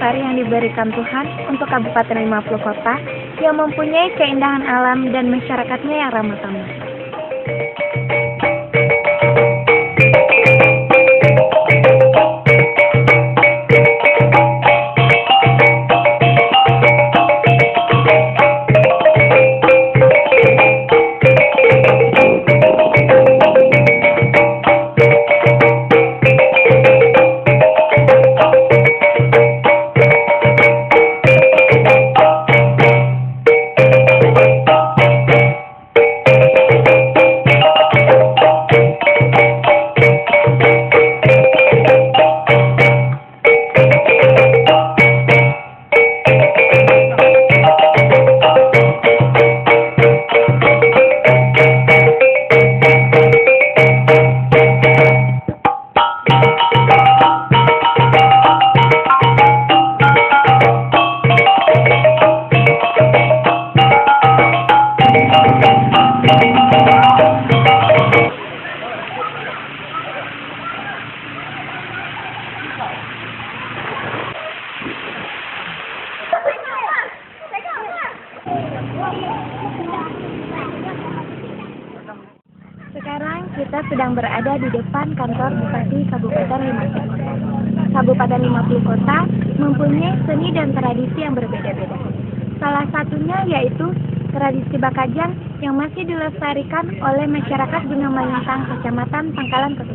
besar yang diberikan Tuhan untuk Kabupaten 50 Kota yang mempunyai keindahan alam dan masyarakatnya yang ramah tamah. Sekarang kita sedang berada di depan kantor Bupati Kabupaten 50 Kota. Kabupaten 50 Kota mempunyai seni dan tradisi yang berbeda-beda. Salah satunya yaitu tradisi Bakajang yang masih dilestarikan oleh masyarakat Gunung Malintang, Kecamatan Pangkalan Kota.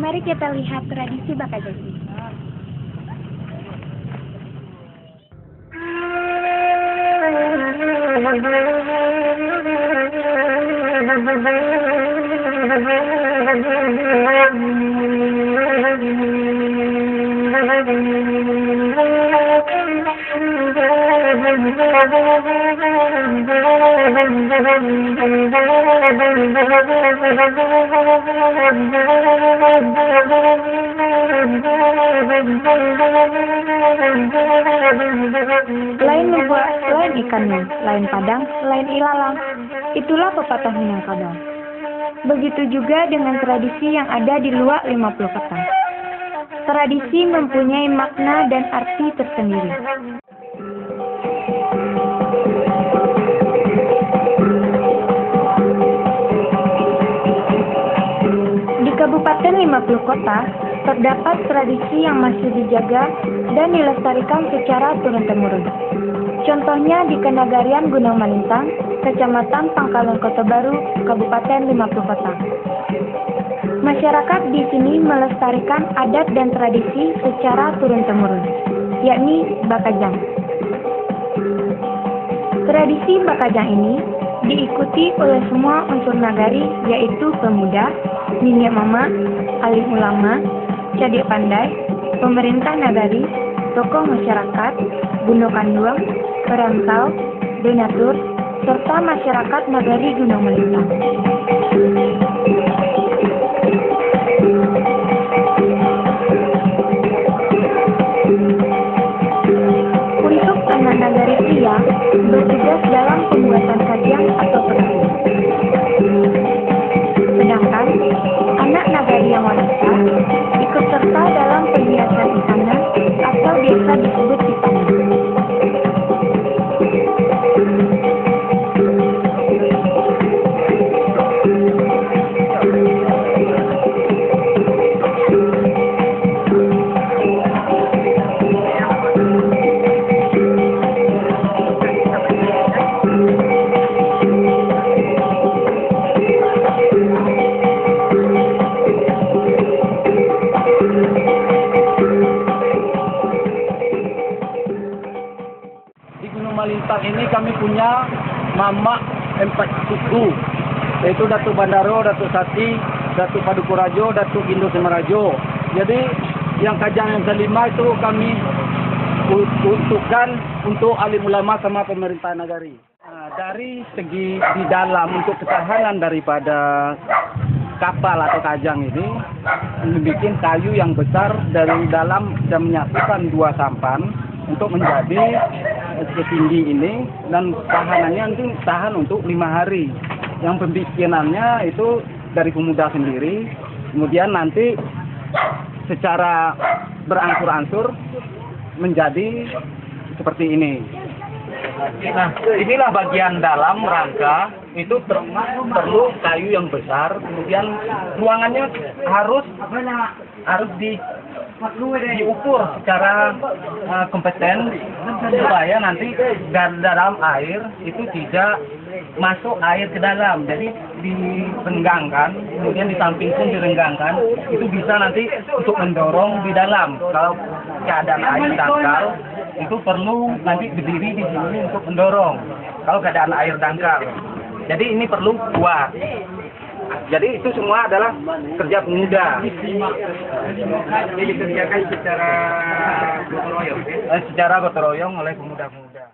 Mari kita lihat tradisi Bakajang ini. Lain ikannya, lain padang, lain ilalang. Itulah pepatah Minangkabau. Begitu juga dengan tradisi yang ada di luar 50 Kota. Tradisi mempunyai makna dan arti tersendiri. Di Kabupaten 50 Kota, terdapat tradisi yang masih dijaga dan dilestarikan secara turun-temurun. Contohnya di Kenagarian Gunung Malintang, Kecamatan Pangkalan Kota Baru, Kabupaten 50 Kota. Masyarakat di sini melestarikan adat dan tradisi secara turun-temurun, yakni Bakajang. Tradisi Bakajang ini diikuti oleh semua unsur nagari, yaitu pemuda, nenek mama, alim ulama, cadik pandai, pemerintah nagari, tokoh masyarakat, Gunung Kanduang, perantau, donatur, serta masyarakat nagari Gunung Malintang. Untuk anak nagari pria, bertugas dalam pembuatan kajang atau perahu. Sedangkan anak nagari yang wanita ikut serta dalam penghiasan istana atau biasa disebut istana. Malintang ini kami punya Mama 4 suku, yaitu Datuk Bandaro, Datuk Sati, Datuk Padukurajo, Datuk Indo Semarajo. Jadi yang kajang yang kelima itu kami untukkan untuk alim ulama sama pemerintah nagari. Dari segi di dalam untuk ketahanan daripada kapal atau kajang ini membuat kayu yang besar dari dalam dan menyatukan dua sampan untuk menjadi setinggi ini, dan tahanannya nanti tahan untuk 5 hari. Yang pembikinannya itu dari pemuda sendiri, kemudian nanti secara berangsur-angsur menjadi seperti ini. Nah, inilah bagian dalam rangka itu perlu kayu yang besar, kemudian ruangannya harus diukur secara kompeten supaya nanti dalam air itu tidak masuk air ke dalam. Jadi direnggangkan, kemudian di samping pun direnggangkan, itu bisa nanti untuk mendorong di dalam. Kalau keadaan air dangkal, itu perlu nanti berdiri di sini untuk mendorong. Kalau keadaan air dangkal, jadi ini perlu kuat. Jadi itu semua adalah kerja pemuda. Ini dikerjakan secara gotong royong, secara gotong royong oleh pemuda-pemuda.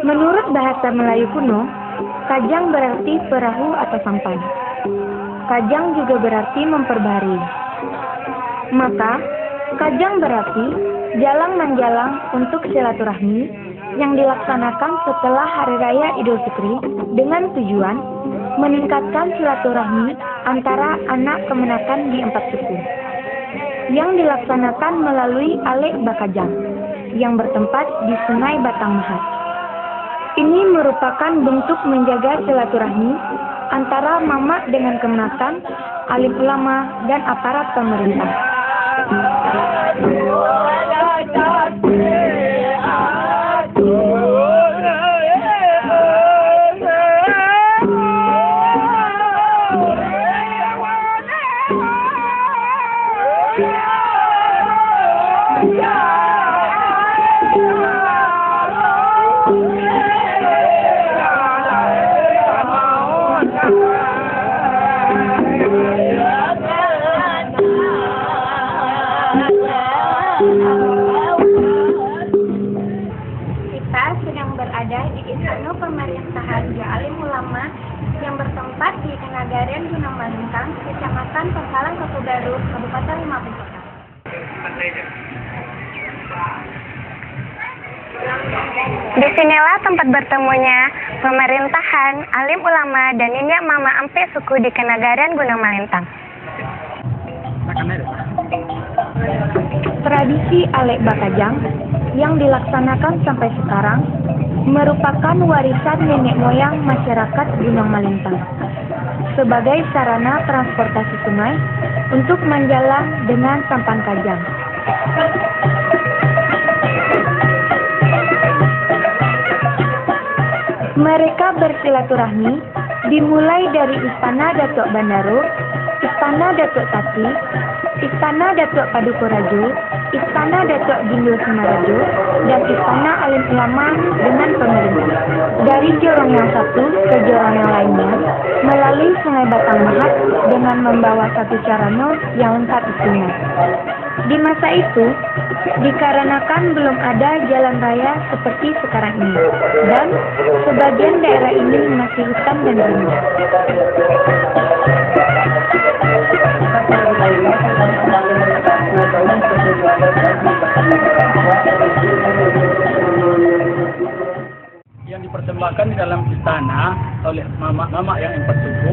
Menurut bahasa Melayu kuno, kajang berarti perahu atau sampan. Kajang juga berarti memperbaharui. Maka, kajang berarti jalang menjalang untuk silaturahmi yang dilaksanakan setelah Hari Raya Idul Fitri dengan tujuan meningkatkan silaturahmi antara anak kemenakan di 4 suku. Yang dilaksanakan melalui Alek Bakajang yang bertempat di Sungai Batang Mahat. Ini merupakan bentuk menjaga silaturahmi antara mamak dengan kemenakan, alim ulama, dan aparat pemerintah. Kita sedang berada di Istana Pemerintahan Alim Ulama yang bertempat di Kenagaran Gunung Malintang, Kecamatan Pangkalan Kota Baru, Kabupaten Lima Kota. Disinilah tempat bertemunya pemerintahan, alim ulama, dan Niniak Mama Ampe suku di Kenagaran Gunung Malintang. Tradisi Alek Bakajang yang dilaksanakan sampai sekarang merupakan warisan nenek moyang masyarakat Gunung Malintang sebagai sarana transportasi sungai untuk menjalang dengan sampan kajang. Mereka bersilaturahmi dimulai dari Istana Datuk Bandaro, Istana Datuk Tati, Istana Datuk Padukurajo, Istana Datuk Gindo Semarajo, dan Istana Alim Ulama dengan pemerintah. Dari jorong yang satu ke jorong yang lainnya, melalui Sungai Batang Mahat dengan membawa satu carano yang lengkap isinya. Di masa itu, dikarenakan belum ada jalan raya seperti sekarang ini, dan sebagian daerah ini masih hutan dan gunung. Yang dipersembahkan di dalam istana oleh mama-mama yang 4 suku,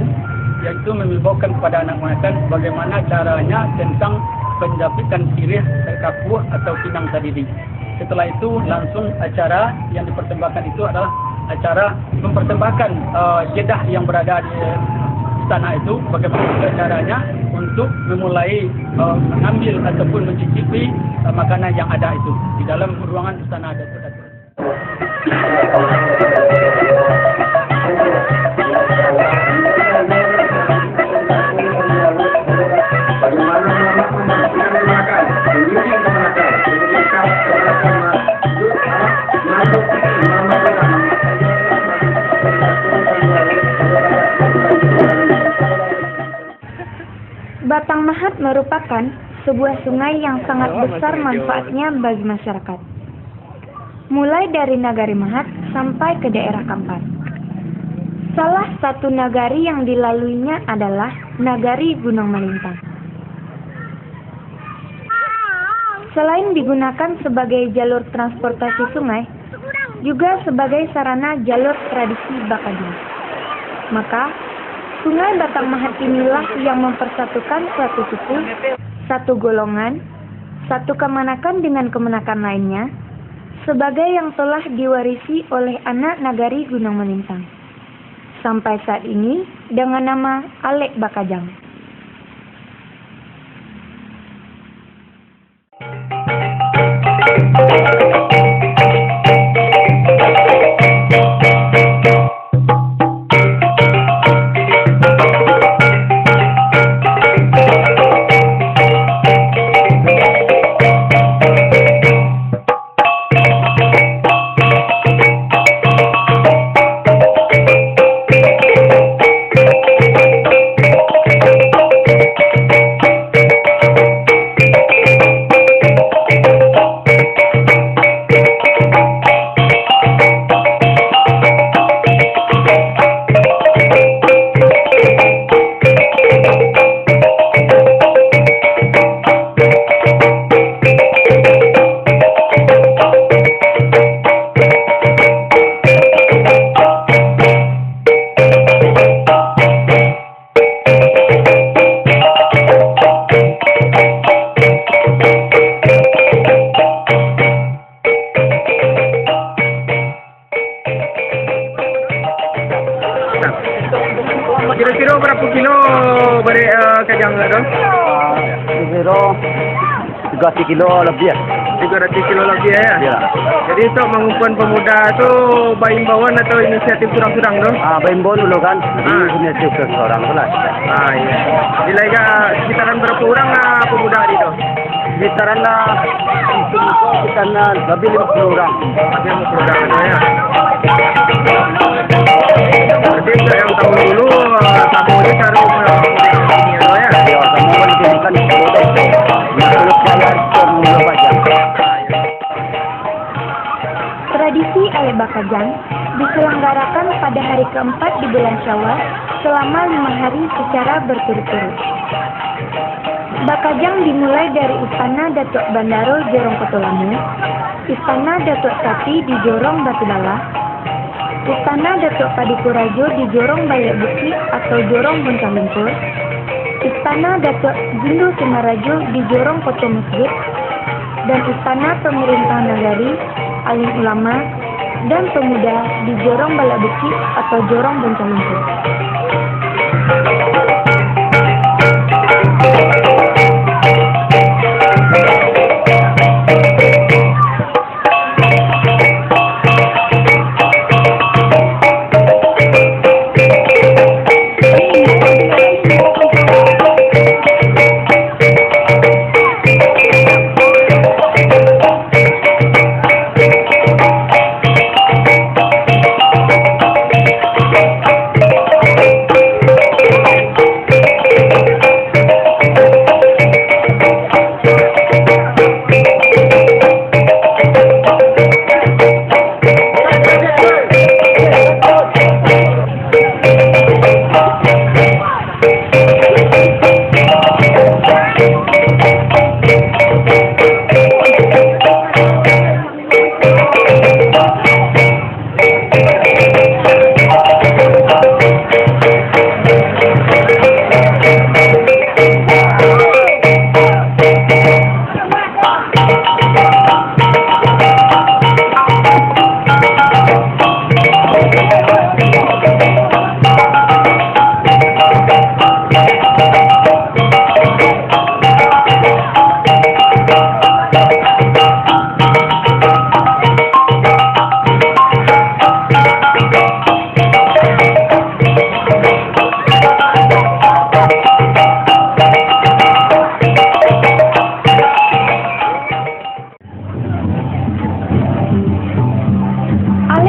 yaitu memiliki kepada anak mereka bagaimana caranya tentang penjapitan sirih kapuh atau pinang sadidi. Setelah itu langsung acara yang dipersembahkan itu adalah acara mempersembahkan jedah yang berada di istana itu, bagaimana caranya untuk memulai mengambil ataupun mencicipi makanan yang ada itu di dalam ruangan istana Datuk. Batang Mahat merupakan sebuah sungai yang sangat besar manfaatnya bagi masyarakat. Mulai dari Nagari Mahat sampai ke daerah Kampar. Salah satu nagari yang dilaluinya adalah Nagari Gunung Melintang. Selain digunakan sebagai jalur transportasi sungai, juga sebagai sarana jalur tradisi Bakajang. Maka, Sungai Batang Mahat inilah yang mempersatukan suatu suku, satu golongan, satu kemenakan dengan kemenakan lainnya, sebagai yang telah diwarisi oleh anak Nagari Gunung Melintang. Sampai saat ini dengan nama Alek Bakajang. Kira-kira berapa kilo kajang itu? Kira 3 kilo lebih ya. 300 kilo lebih ya? Iya. Jadi untuk mengumpulkan pemuda itu himbauan atau inisiatif surang-surang tuh? Baimbon dulu kan. Inisiatif seorang tu lah. Iya. Nilai sekitaran berapa orang pemuda itu? Sekitaran lebih 50 orang. Ada 50 orang itu ya? Berarti yang tahun dulu kamu ini taruh ini ya? Ya, kamu mendirikan bodoh. Masuk bayar semula pajak. Tradisi Alek Bakajang diselenggarakan pada hari keempat di bulan Syawal selama 5 hari secara berturut-turut. Bakajang dimulai dari Istana Datuk Bandaro Jorong Kotolamu, Istana Datuk Sapi di Jorong Batudala, Istana Datuk Padikurajo di Jorong Bayak Bukit atau Jorong Boncang Lumpur, Istana Datuk Jindu Semarajo di Jorong Koto Masjid, dan Istana Pemerintah Nagari, Alim Ulama, dan Pemuda di Jorong Bayak Bukit atau Jorong Boncang Lumpur.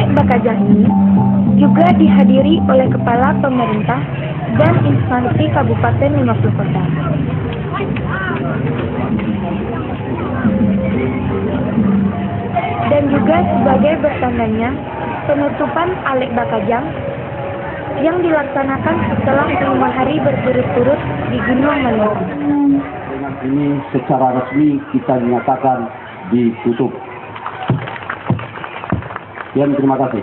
Bakajang ini juga dihadiri oleh kepala pemerintah dan instansi Kabupaten 50 Kota. Dan juga sebagai bertandanya penutupan Alek Bakajang yang dilaksanakan setelah 5 hari berturut-turut di Gunung Melintang. Dengan ini secara resmi kita dinyatakan ditutup. Sekian, terima kasih.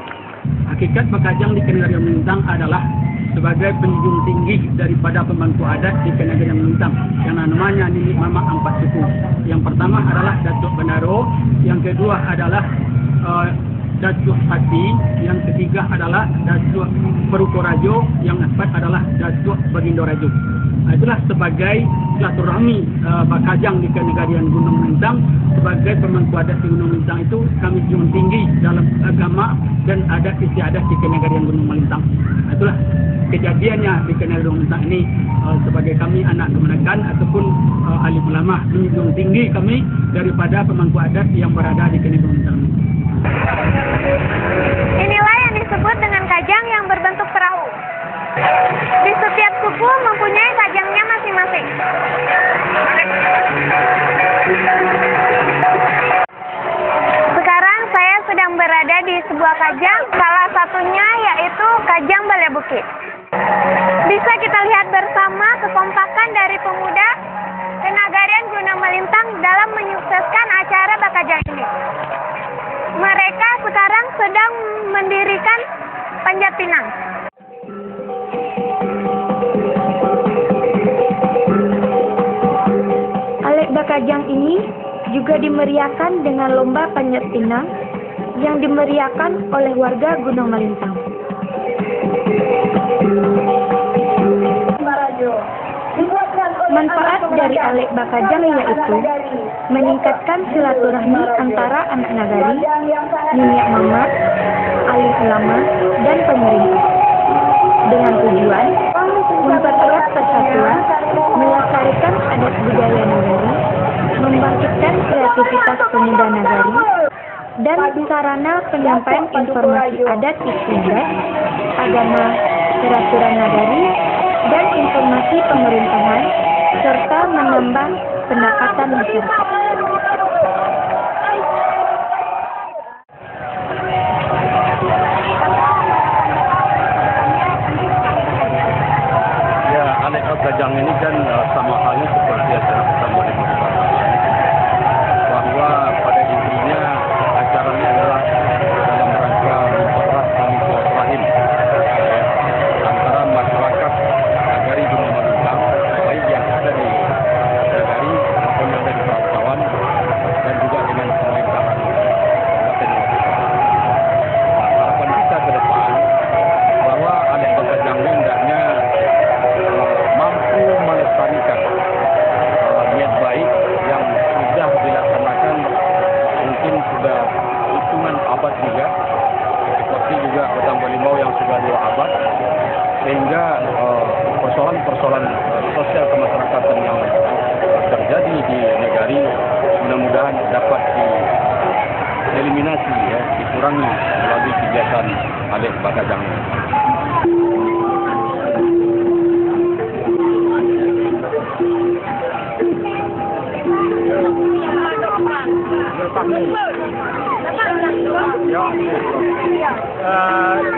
Hakikat Bakajang di Kenegarian Melintang adalah sebagai penjunjung tinggi daripada pemangku adat di Kenegarian Melintang yang namanya Nini Mama Empat Suku. Yang pertama adalah Datuk Bandaro, yang kedua adalah Datuk Hati, yang ketiga adalah Datuk Perukorajo, yang keempat adalah Datuk Bagindorajo. Itulah sebagai silaturahmi Bakajang di Kenegarian Gunung Melintang. Sebagai pemangku adat di Gunung Melintang itu kami junjung tinggi dalam agama dan adat istiadat di Kenegarian Gunung Melintang. Itulah kejadiannya di Kenegarian Gunung Melintang ini. Sebagai kami anak kemenakan ataupun ahli ulama menjunjung tinggi kami daripada pemangku adat yang berada di Kenegarian Gunung Melintang. Inilah yang disebut dengan kajang yang berbentuk perahu. Di setiap suku mempunyai kajangnya masing-masing. Sekarang saya sedang berada di sebuah kajang, salah satunya yaitu Kajang Balai Bukit. Bisa kita lihat bersama kekompakan dari pemuda Kenegarian Gunung Melintang dalam menyukseskan acara Bakajang ini. Mereka sekarang sedang mendirikan panjat pinang. Alek Bakajang ini juga dimeriahkan dengan lomba panjat pinang yang dimeriahkan oleh warga Gunung Melintang. Manfaat dari Alek Bakajang yaitu meningkatkan silaturahmi antara anak nagari, nenek mama, ahli ulama, dan pemerintah. Dengan tujuan mempererat persatuan, melestarikan adat budaya nagari, membangkitkan kreativitas pemuda nagari, dan sarana penyampaian informasi adat istiadat, agama, peraturan nagari, dan informasi pemerintahan, serta menambah pendapatan masyarakat. Ya, Alek Bakajang ini kan sama halnya seperti acara pertama di bahwa pada intinya acaranya adalah dalam rangka mempererat tali silaturahim antara masyarakat nagari Gunung Melintang, baik yang ada di nagari maupun yang ada di perantauan, dan juga dengan pemerintahan kabupaten Melintang. Harapan kita ke depan bahwa Alek Bakajang ini hendaknya mampu melestarikan niat baik yang sudah dilaksanakan, mungkin sudah hitungan abad juga, seperti juga Batang Balimau yang sudah 2 abad, sehingga persoalan-persoalan sosial kemasyarakatan yang terjadi di negari mudah-mudahan dapat dieliminasi, ya, dikurangi melalui kegiatan Alek Bakajang.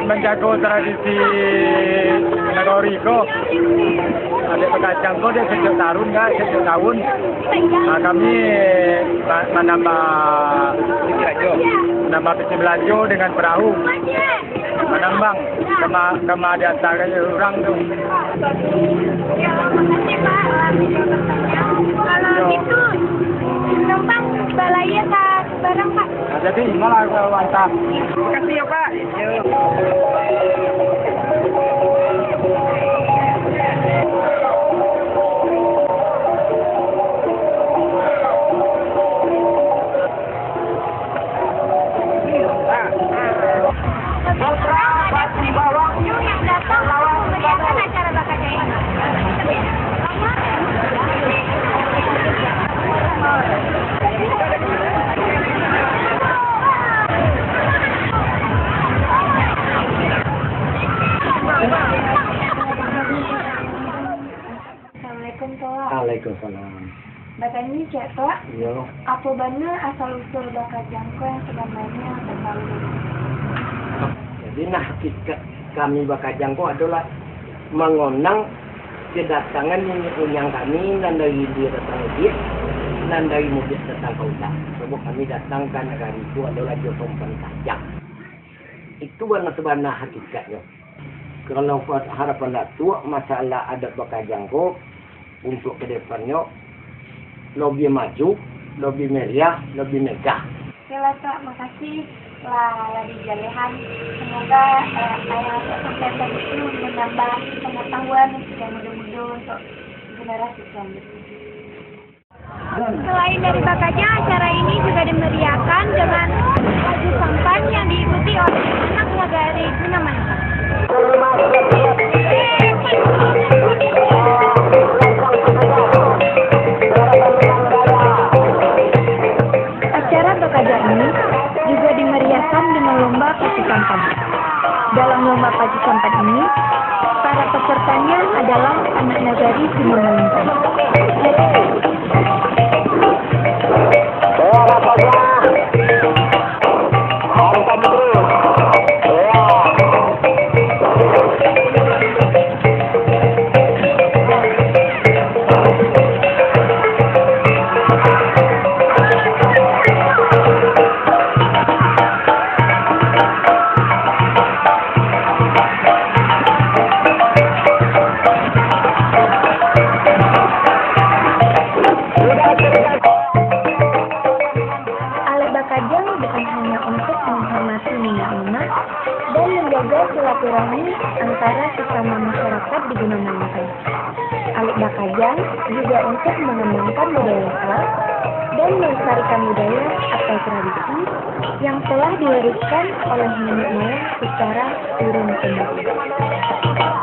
Menjaga tradisi nagari ko, Alek Bakajang ko dia sejak tahun kami menambah peci belajo dengan perahu menambang kama di antara orang tu. Kalau itu numpang balaya ke barang Pak. Jadi malah mantap. Terima kasih ya Pak. Yang datang memeriahkan acara Bakajang ini. Assalamualaikum Toa. Waalaikumsalam. Bakajang cek Toa. Iya. Apa benar asal usul Bakajang ko yang sebenarnya terdahulu? Jadi hakikat kami Bakajang adalah mengonang kedatangan yang kami dan dari dia datang dia dan dari mobil datang ke hutan. Sebab kami datang ke negara itu adalah Jotong Pentajam. Itu benar-benar hakikatnya. Kalau harapan Datuk masalah adat Bakajang untuk ke depannya lebih maju, lebih meriah, lebih megah. Oke, Kak, makasih lah di jalehan. Semoga ayah sampai itu menambah pengetahuan yang mudah-mudah untuk generasi selanjutnya. Selain dari Bakajang, acara ini juga dimeriahkan dengan laju sampan yang diikuti oleh anak nagari Gunamansa. Acara Bakajang ini juga dimeriahkan dengan lomba pacu sampan. Dalam lomba pacu sampan ini, para pesertanya adalah anak nagari Gunamansa. Dan menjaga silaturahmi antara sesama masyarakat di Gunamansa. Alit Bakajang juga untuk mengembangkan budaya lokal dan melestarikan budaya atau tradisi yang telah diwariskan oleh nenek moyang secara turun-temurun.